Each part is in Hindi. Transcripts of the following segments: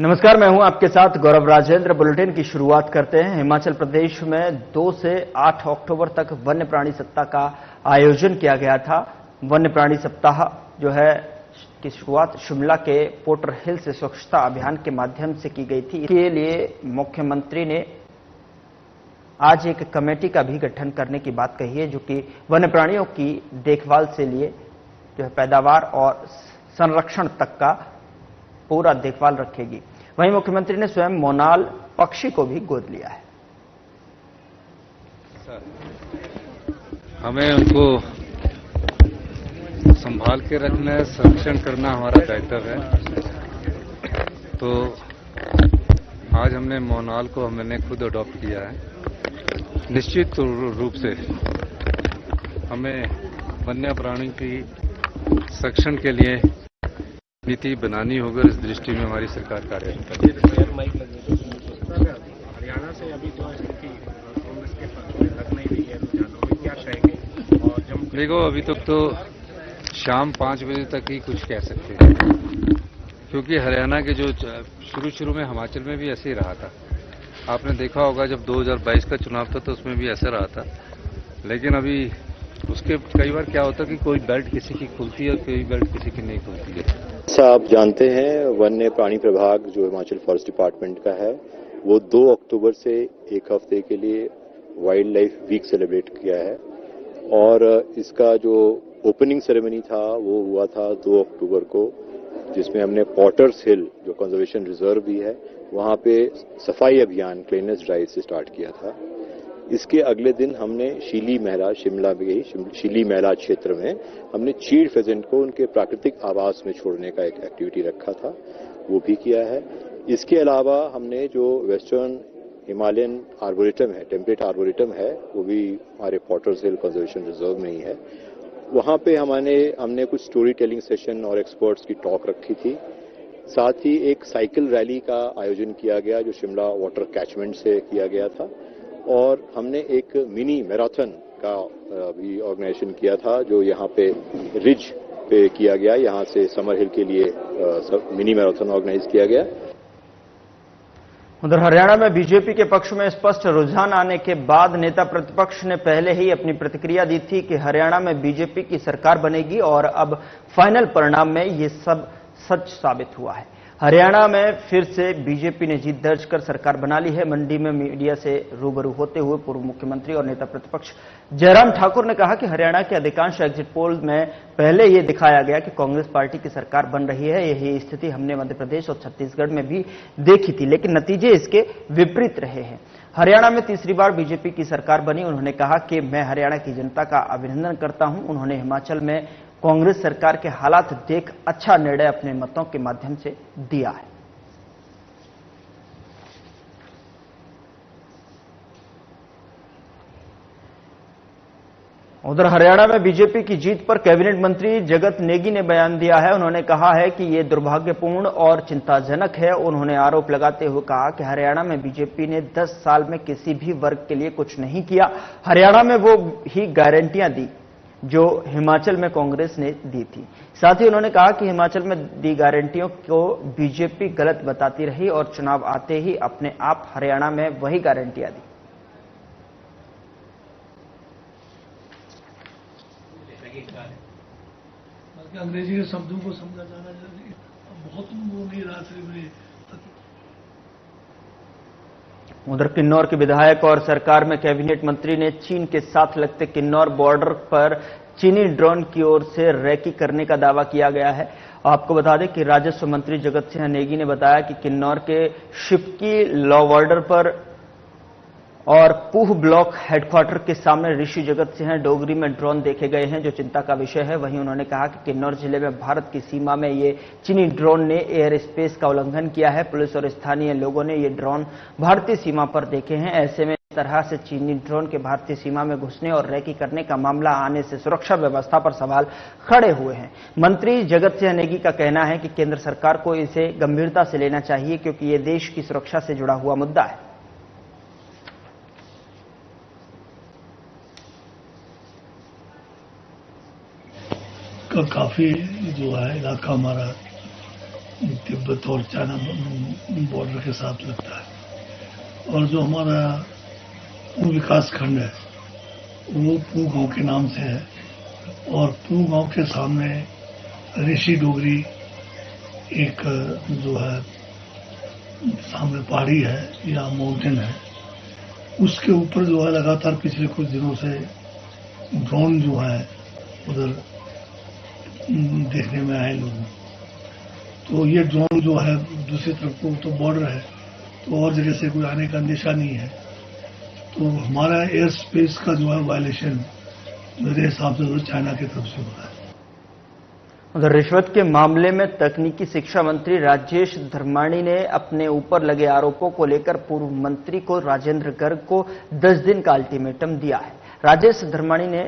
नमस्कार, मैं हूं आपके साथ गौरव राजेंद्र। बुलेटिन की शुरुआत करते हैं। हिमाचल प्रदेश में 2 से 8 अक्टूबर तक वन्य प्राणी सप्ताह का आयोजन किया गया था। वन्य प्राणी सप्ताह जो है की शुरुआत शिमला के पोर्टर हिल से स्वच्छता अभियान के माध्यम से की गई थी। इसके लिए मुख्यमंत्री ने आज एक कमेटी का भी गठन करने की बात कही है, जो कि वन्य प्राणियों की देखभाल से लिए जो है पैदावार और संरक्षण तक का पूरा देखभाल रखेगी। वहीं मुख्यमंत्री ने स्वयं मोनाल पक्षी को भी गोद लिया है। हमें उनको संभाल के रखना है, संरक्षण करना हमारा दायित्व है। तो आज हमने मोनाल को हमने खुद अडॉप्ट किया है। निश्चित रूप से हमें वन्य प्राणी की संरक्षण के लिए नीति बनानी होगी और इस दृष्टि में हमारी सरकार कार्यरत है। हरियाणा से अभी जो स्थिति कांग्रेस के लग नहीं रही है, रुझानों में क्या कहेंगे? और जब देखो, अभी तक तो शाम 5 बजे तक ही कुछ कह सकते हैं, क्योंकि हरियाणा के जो शुरू में हिमाचल में भी ऐसे ही रहा था। आपने देखा होगा जब 2022 का चुनाव था तो उसमें भी ऐसा रहा था। लेकिन अभी उसके कई बार क्या होता है कि कोई बेल्ट किसी की खुलती है और कोई बेल्ट किसी की नहीं खुलती है। जैसा आप जानते हैं, वन्य प्राणी प्रभाग जो हिमाचल फॉरेस्ट डिपार्टमेंट का है, वो 2 अक्टूबर से 1 हफ्ते के लिए वाइल्ड लाइफ वीक सेलिब्रेट किया है। और इसका जो ओपनिंग सेरेमनी था वो हुआ था 2 अक्टूबर को, जिसमें हमने पॉटर्स हिल जो कंजर्वेशन रिजर्व भी है वहां पे सफाई अभियान क्लीननेस ड्राइव से स्टार्ट किया था। इसके अगले दिन हमने शीली महला, शिमला में शीली महला क्षेत्र में हमने चीड़ फेजेंट को उनके प्राकृतिक आवास में छोड़ने का एक एक्टिविटी रखा था, वो भी किया है। इसके अलावा हमने जो वेस्टर्न हिमालयन आर्बोरेटम है, टेम्परेट आर्बोरेटम है, वो भी हमारे पॉटर्स हिल कंजर्वेशन रिजर्व में ही है। वहां पे हमने कुछ स्टोरी टेलिंग सेशन और एक्सपर्ट्स की टॉक रखी थी। साथ ही एक साइकिल रैली का आयोजन किया गया जो शिमला वाटर कैचमेंट से किया गया था। और हमने एक मिनी मैराथन का भी ऑर्गेनाइजेशन किया था जो यहाँ पे रिज पे किया गया। यहाँ से समर हिल के लिए मिनी मैराथन ऑर्गेनाइज किया गया। उधर हरियाणा में बीजेपी के पक्ष में स्पष्ट रुझान आने के बाद नेता प्रतिपक्ष ने पहले ही अपनी प्रतिक्रिया दी थी कि हरियाणा में बीजेपी की सरकार बनेगी और अब फाइनल परिणाम में ये सब सच साबित हुआ है। हरियाणा में फिर से बीजेपी ने जीत दर्ज कर सरकार बना ली है। मंडी में मीडिया से रूबरू होते हुए पूर्व मुख्यमंत्री और नेता प्रतिपक्ष जयराम ठाकुर ने कहा कि हरियाणा के अधिकांश एग्जिट पोल में पहले ये दिखाया गया कि कांग्रेस पार्टी की सरकार बन रही है। यही स्थिति हमने मध्य प्रदेश और छत्तीसगढ़ में भी देखी थी, लेकिन नतीजे इसके विपरीत रहे हैं। हरियाणा में तीसरी बार बीजेपी की सरकार बनी। उन्होंने कहा कि मैं हरियाणा की जनता का अभिनंदन करता हूं। उन्होंने हिमाचल में कांग्रेस सरकार के हालात देख अच्छा निर्णय अपने मतों के माध्यम से दिया है। उधर हरियाणा में बीजेपी की जीत पर कैबिनेट मंत्री जगत नेगी ने बयान दिया है। उन्होंने कहा है कि यह दुर्भाग्यपूर्ण और चिंताजनक है। उन्होंने आरोप लगाते हुए कहा कि हरियाणा में बीजेपी ने 10 साल में किसी भी वर्ग के लिए कुछ नहीं किया। हरियाणा में वो ही गारंटियां दी जो हिमाचल में कांग्रेस ने दी थी। साथ ही उन्होंने कहा कि हिमाचल में दी गारंटियों को बीजेपी गलत बताती रही और चुनाव आते ही अपने आप हरियाणा में वही गारंटियां दी। अंग्रेजी के शब्दों को समझा जाना जरूरी है। बहुत नहीं रहा। उधर किन्नौर के विधायक और सरकार में कैबिनेट मंत्री ने चीन के साथ लगते किन्नौर बॉर्डर पर चीनी ड्रोन की ओर से रैकी करने का दावा किया गया है। आपको बता दें कि राजस्व मंत्री जगत सिंह नेगी ने बताया कि किन्नौर के शिपकी लॉ बॉर्डर पर और पूह ब्लॉक हेडक्वार्टर के सामने ऋषि जगत सिंह डोगरी में ड्रोन देखे गए हैं, जो चिंता का विषय है। वहीं उन्होंने कहा कि किन्नौर जिले में भारत की सीमा में ये चीनी ड्रोन ने एयर स्पेस का उल्लंघन किया है। पुलिस और स्थानीय लोगों ने ये ड्रोन भारतीय सीमा पर देखे हैं। ऐसे में इस तरह से चीनी ड्रोन के भारतीय सीमा में घुसने और रैकी करने का मामला आने से सुरक्षा व्यवस्था पर सवाल खड़े हुए हैं। मंत्री जगत सिंह नेगी का कहना है कि केंद्र सरकार को इसे गंभीरता से लेना चाहिए, क्योंकि ये देश की सुरक्षा से जुड़ा हुआ मुद्दा है। काफी जो है इलाका हमारा तिब्बत और चाइना बॉर्डर के साथ लगता है। और जो हमारा पू विकास खंड है वो पू गांव के नाम से है, और पू गांव के सामने ऋषि डोगरी एक जो है सामने पहाड़ी है या माउंटेन है, उसके ऊपर जो है लगातार पिछले कुछ दिनों से ड्रोन जो है उधर देखने में आए लोगों। तो ये ड्रोन जो है दूसरी तरफ को तो बॉर्डर है, तो और जगह से कोई आने का अंदेशा नहीं है। तो हमारा एयर स्पेस का जो है वायलेशन मेरे हिसाब से तो चाइना की तरफ से हो रहा है। उधर रिश्वत के मामले में तकनीकी शिक्षा मंत्री राजेश धर्माणी ने अपने ऊपर लगे आरोपों को लेकर पूर्व मंत्री को राजेंद्र गर्ग को 10 दिन का अल्टीमेटम दिया है। राजेश धर्माणी ने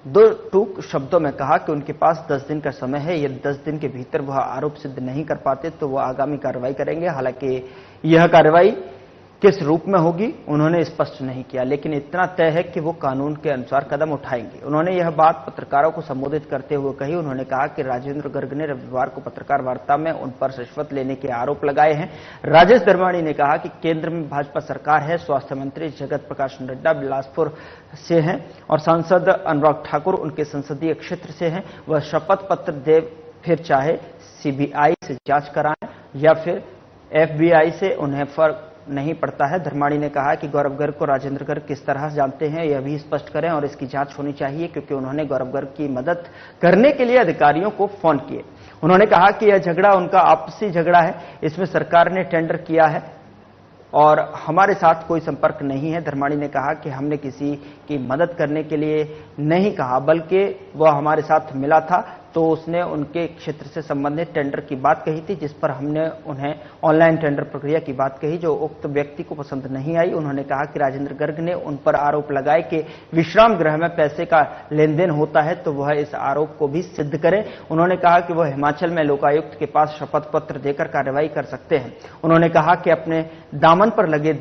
2 टूक शब्दों में कहा कि उनके पास 10 दिन का समय है, यदि 10 दिन के भीतर वह आरोप सिद्ध नहीं कर पाते तो वह आगामी कार्रवाई करेंगे। हालांकि यह कार्रवाई किस रूप में होगी उन्होंने स्पष्ट नहीं किया, लेकिन इतना तय है कि वो कानून के अनुसार कदम उठाएंगे। उन्होंने यह बात पत्रकारों को संबोधित करते हुए कही। उन्होंने कहा कि राजेंद्र गर्ग ने रविवार को पत्रकार वार्ता में उन पर रिश्वत लेने के आरोप लगाए हैं। राजेश धर्माणी ने कहा कि केंद्र में भाजपा सरकार है, स्वास्थ्य मंत्री जगत प्रकाश नड्डा बिलासपुर से हैं और सांसद अनुराग ठाकुर उनके संसदीय क्षेत्र से हैं। वह शपथ पत्र दे, फिर चाहे सीबीआई से जांच कराएं या फिर एफबीआई से, उन्हें फर्क नहीं पड़ता है। धर्माणी ने कहा कि गौरव गर्ग को राजेंद्र गर्ग किस तरह जानते हैं यह भी स्पष्ट करें और इसकी जांच होनी चाहिए, क्योंकि उन्होंने गौरव गर्ग की मदद करने के लिए अधिकारियों को फोन किए। उन्होंने कहा कि यह झगड़ा उनका आपसी झगड़ा है, इसमें सरकार ने टेंडर किया है और हमारे साथ कोई संपर्क नहीं है। धर्माणी ने कहा कि हमने किसी की मदद करने के लिए नहीं कहा, बल्कि वह हमारे साथ मिला था तो उसने उनके क्षेत्र से संबंधित टेंडर की बात कही थी, जिस पर हमने उन्हें ऑनलाइन टेंडर प्रक्रिया की बात कही जो उक्त व्यक्ति को पसंद नहीं आई। उन्होंने कहा कि राजेंद्र गर्ग ने उन पर आरोप लगाए कि विश्राम गृह में पैसे का लेन देन होता है, तो वह इस आरोप को भी सिद्ध करें। उन्होंने कहा कि वह हिमाचल में लोकायुक्त के पास शपथ पत्र देकर कार्रवाई कर सकते हैं। उन्होंने कहा कि अपने दामन पर लगे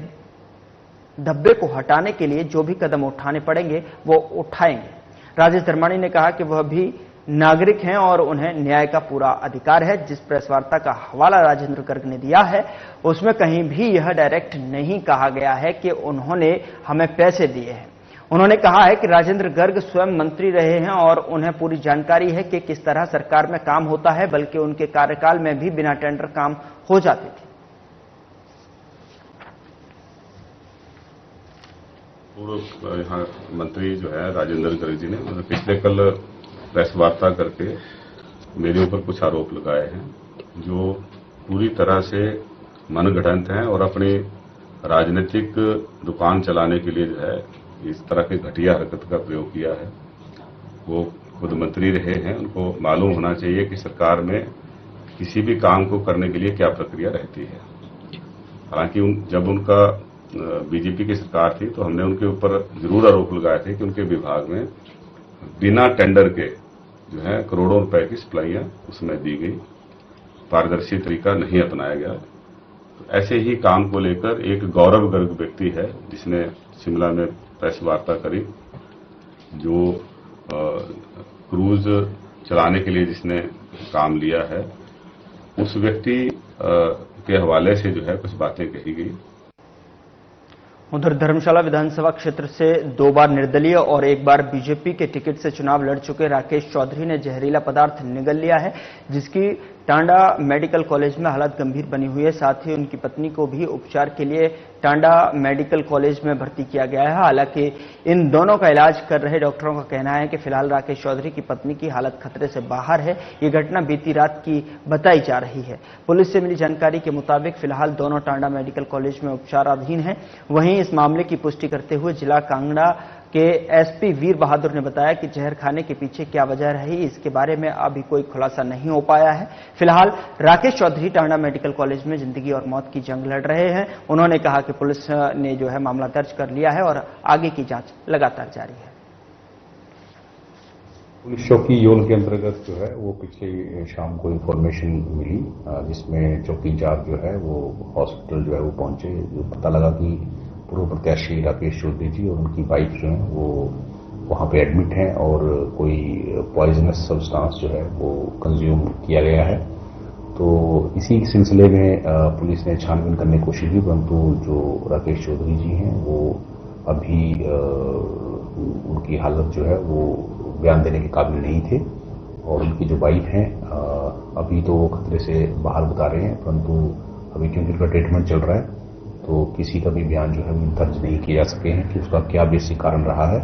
धब्बे को हटाने के लिए जो भी कदम उठाने पड़ेंगे वो उठाएंगे। राजेश धर्माणी ने कहा कि वह भी नागरिक हैं और उन्हें न्याय का पूरा अधिकार है। जिस प्रेस वार्ता का हवाला राजेंद्र गर्ग ने दिया है उसमें कहीं भी यह डायरेक्ट नहीं कहा गया है कि उन्होंने हमें पैसे दिए हैं। उन्होंने कहा है कि राजेंद्र गर्ग स्वयं मंत्री रहे हैं और उन्हें पूरी जानकारी है कि किस तरह सरकार में काम होता है, बल्कि उनके कार्यकाल में भी बिना टेंडर काम हो जाते थे। पूर्व यहाँ मंत्री जो है राजेंद्र गर्ग जी ने पिछले कल प्रेस वार्ता करके मेरे ऊपर कुछ आरोप लगाए हैं जो पूरी तरह से मनगढ़ंत हैं और अपनी राजनीतिक दुकान चलाने के लिए जो है इस तरह की घटिया हरकत का प्रयोग किया है। वो खुद मंत्री रहे हैं, उनको मालूम होना चाहिए कि सरकार में किसी भी काम को करने के लिए क्या प्रक्रिया रहती है। हालांकि जब उनका बीजेपी की सरकार थी तो हमने उनके ऊपर जरूर आरोप लगाए थे कि उनके विभाग में बिना टेंडर के जो है करोड़ों रुपए की सप्लाइयां उसमें दी गई, पारदर्शी तरीका नहीं अपनाया गया। तो ऐसे ही काम को लेकर एक गौरव गर्ग व्यक्ति है जिसने शिमला में प्रेस वार्ता करी, जो क्रूज चलाने के लिए जिसने काम लिया है, उस व्यक्ति के हवाले से जो है कुछ बातें कही गई। उधर धर्मशाला विधानसभा क्षेत्र से 2 बार निर्दलीय और 1 बार बीजेपी के टिकट से चुनाव लड़ चुके राकेश चौधरी ने जहरीला पदार्थ निगल लिया है, जिसकी टांडा मेडिकल कॉलेज में हालत गंभीर बनी हुई है। साथ ही उनकी पत्नी को भी उपचार के लिए टांडा मेडिकल कॉलेज में भर्ती किया गया है। हालांकि इन दोनों का इलाज कर रहे डॉक्टरों का कहना है कि फिलहाल राकेश चौधरी की पत्नी की हालत खतरे से बाहर है। ये घटना बीती रात की बताई जा रही है। पुलिस से मिली जानकारी के मुताबिक फिलहाल दोनों टांडा मेडिकल कॉलेज में उपचाराधीन हैं। वहीं इस मामले की पुष्टि करते हुए जिला कांगड़ा के एसपी वीर बहादुर ने बताया कि जहर खाने के पीछे क्या वजह रही इसके बारे में अभी कोई खुलासा नहीं हो पाया है। फिलहाल राकेश चौधरी टांडा मेडिकल कॉलेज में जिंदगी और मौत की जंग लड़ रहे हैं। उन्होंने कहा कि पुलिस ने जो है मामला दर्ज कर लिया है और आगे की जांच लगातार जारी है। पुलिस चौकी जोन के अंतर्गत जो है वो पिछली शाम को इन्फॉर्मेशन मिली, जिसमें चौकी इंचार्ज जो है वो हॉस्पिटल जो है वो पहुंचे। पता लगा कि पूर्व प्रत्याशी राकेश चौधरी जी और उनकी वाइफ जो है वो वहां पे एडमिट हैं और कोई पॉइजनस सब्सटेंस जो है वो कंज्यूम किया गया है। तो इसी सिलसिले में पुलिस ने छानबीन करने की कोशिश की, परंतु जो राकेश चौधरी जी हैं वो अभी उनकी हालत जो है वो बयान देने के काबिल नहीं थे, और उनकी जो वाइफ हैं अभी तो वो खतरे से बाहर बता रहे हैं, परंतु अभी क्योंकि उनका ट्रीटमेंट चल रहा है तो किसी का भी बयान जो है वो दर्ज नहीं किए जा सके हैं कि उसका क्या बेसिक कारण रहा है।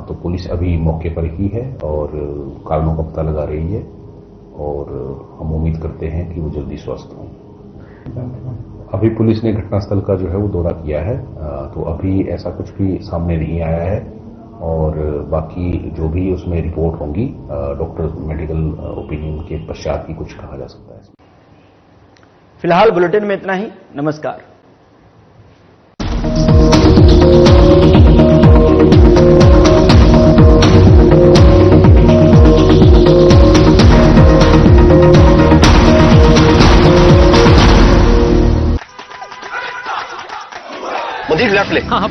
तो पुलिस अभी मौके पर ही है और कारणों का पता लगा रही है, और हम उम्मीद करते हैं कि वो जल्दी स्वस्थ हों। अभी पुलिस ने घटनास्थल का जो है वो दौरा किया है, तो अभी ऐसा कुछ भी सामने नहीं आया है, और बाकी जो भी उसमें रिपोर्ट होंगी डॉक्टर मेडिकल ओपिनियन के पश्चात ही कुछ कहा जा सकता है। फिलहाल बुलेटिन में इतना ही। नमस्कार। मुझे लेफ्ट ले। हाँ हाँ